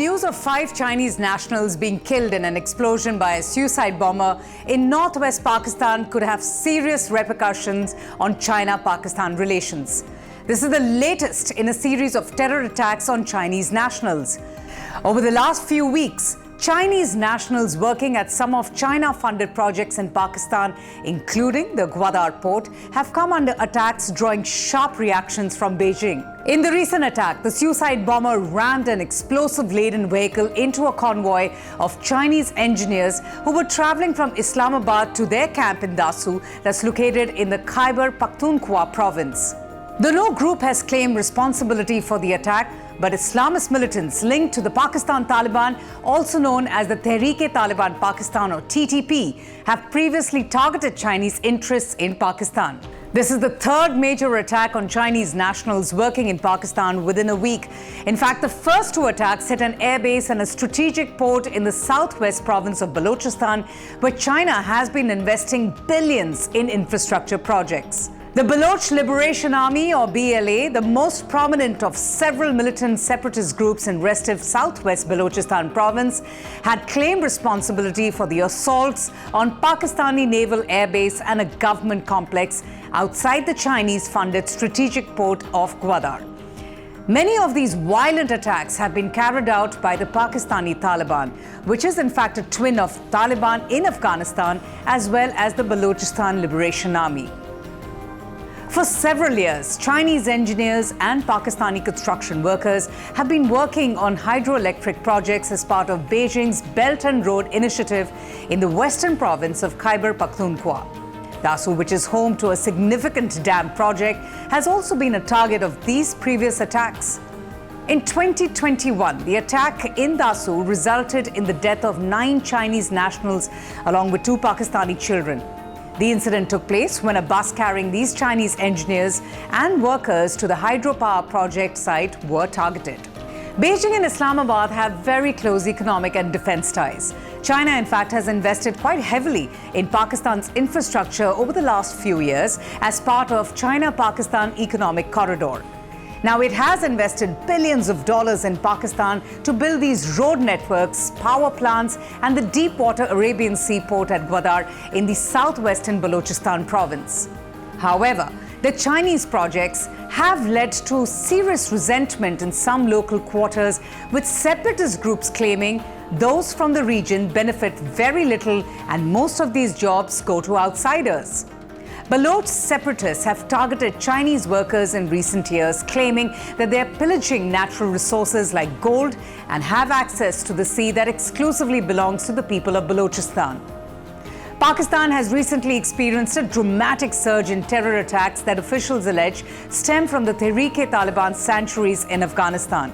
news of 5 Chinese nationals being killed in an explosion by a suicide bomber in northwest Pakistan could have serious repercussions on China-Pakistan relations. This is the latest in a series of terror attacks on Chinese nationals. Over the last few weeks, Chinese nationals working at some of China-funded projects in Pakistan, including the Gwadar port, have come under attacks, drawing sharp reactions from Beijing. In the recent attack, the suicide bomber rammed an explosive-laden vehicle into a convoy of Chinese engineers who were traveling from Islamabad to their camp in Dasu, that's located in the Khyber Pakhtunkhwa province. The No group has claimed responsibility for the attack, but Islamist militants linked to the Pakistan Taliban, also known as the Tehreek-e-Taliban Pakistan or TTP, have previously targeted Chinese interests in Pakistan. This is the third major attack on Chinese nationals working in Pakistan within a week. In fact, the first 2 attacks hit an airbase and a strategic port in the southwest province of Balochistan, where China has been investing billions in infrastructure projects. The Baloch Liberation Army, or BLA, the most prominent of several militant separatist groups in restive southwest Balochistan province, had claimed responsibility for the assaults on Pakistani naval airbase and a government complex outside the Chinese-funded strategic port of Gwadar. Many of these violent attacks have been carried out by the Pakistani Taliban, which is in fact a twin of Taliban in Afghanistan, as well as the Balochistan Liberation Army. For several years, Chinese engineers and Pakistani construction workers have been working on hydroelectric projects as part of Beijing's Belt and Road Initiative in the western province of Khyber Pakhtunkhwa. Dasu, which is home to a significant dam project, has also been a target of these previous attacks. In 2021, the attack in Dasu resulted in the death of 9 Chinese nationals along with 2 Pakistani children. The incident took place when a bus carrying these Chinese engineers and workers to the hydropower project site were targeted. Beijing and Islamabad have very close economic and defense ties. China, in fact, has invested quite heavily in Pakistan's infrastructure over the last few years as part of China-Pakistan Economic Corridor. Now, it has invested billions of dollars in Pakistan to build these road networks, power plants, and the deep-water Arabian Sea port at Gwadar in the southwestern Balochistan province. However, the Chinese projects have led to serious resentment in some local quarters, with separatist groups claiming those from the region benefit very little and most of these jobs go to outsiders. Baloch separatists have targeted Chinese workers in recent years, claiming that they are pillaging natural resources like gold and have access to the sea that exclusively belongs to the people of Balochistan. Pakistan has recently experienced a dramatic surge in terror attacks that officials allege stem from the Tehreek-e-Taliban sanctuaries in Afghanistan.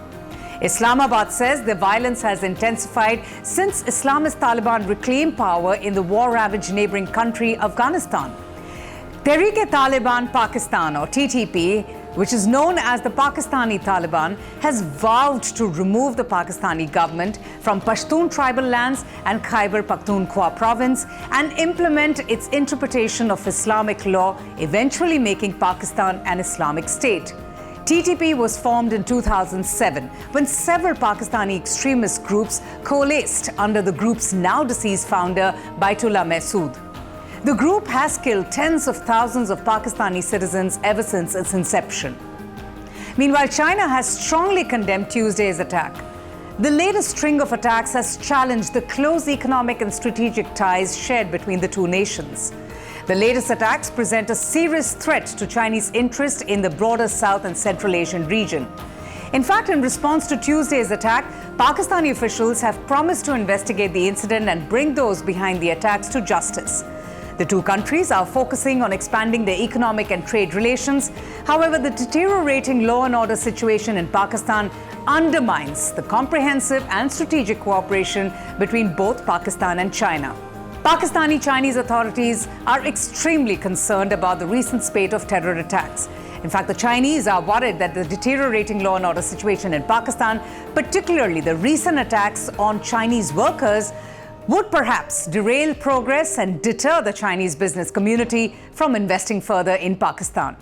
Islamabad says the violence has intensified since Islamist Taliban reclaimed power in the war-ravaged neighboring country, Afghanistan. Tehreek-e-Taliban Pakistan, or TTP, which is known as the Pakistani Taliban, has vowed to remove the Pakistani government from Pashtun tribal lands and Khyber Pakhtunkhwa province and implement its interpretation of Islamic law, eventually making Pakistan an Islamic state. TTP was formed in 2007 when several Pakistani extremist groups coalesced under the group's now-deceased founder, Baitullah Masood. The group has killed tens of thousands of Pakistani citizens ever since its inception. Meanwhile, China has strongly condemned Tuesday's attack. The latest string of attacks has challenged the close economic and strategic ties shared between the 2 nations. The latest attacks present a serious threat to Chinese interest in the broader South and Central Asian region. In fact, in response to Tuesday's attack, Pakistani officials have promised to investigate the incident and bring those behind the attacks to justice. The 2 countries are focusing on expanding their economic and trade relations. However, the deteriorating law and order situation in Pakistan undermines the comprehensive and strategic cooperation between both Pakistan and China. Pakistani Chinese authorities are extremely concerned about the recent spate of terror attacks. In fact, the Chinese are worried that the deteriorating law and order situation in Pakistan, particularly the recent attacks on Chinese workers, would perhaps derail progress and deter the Chinese business community from investing further in Pakistan.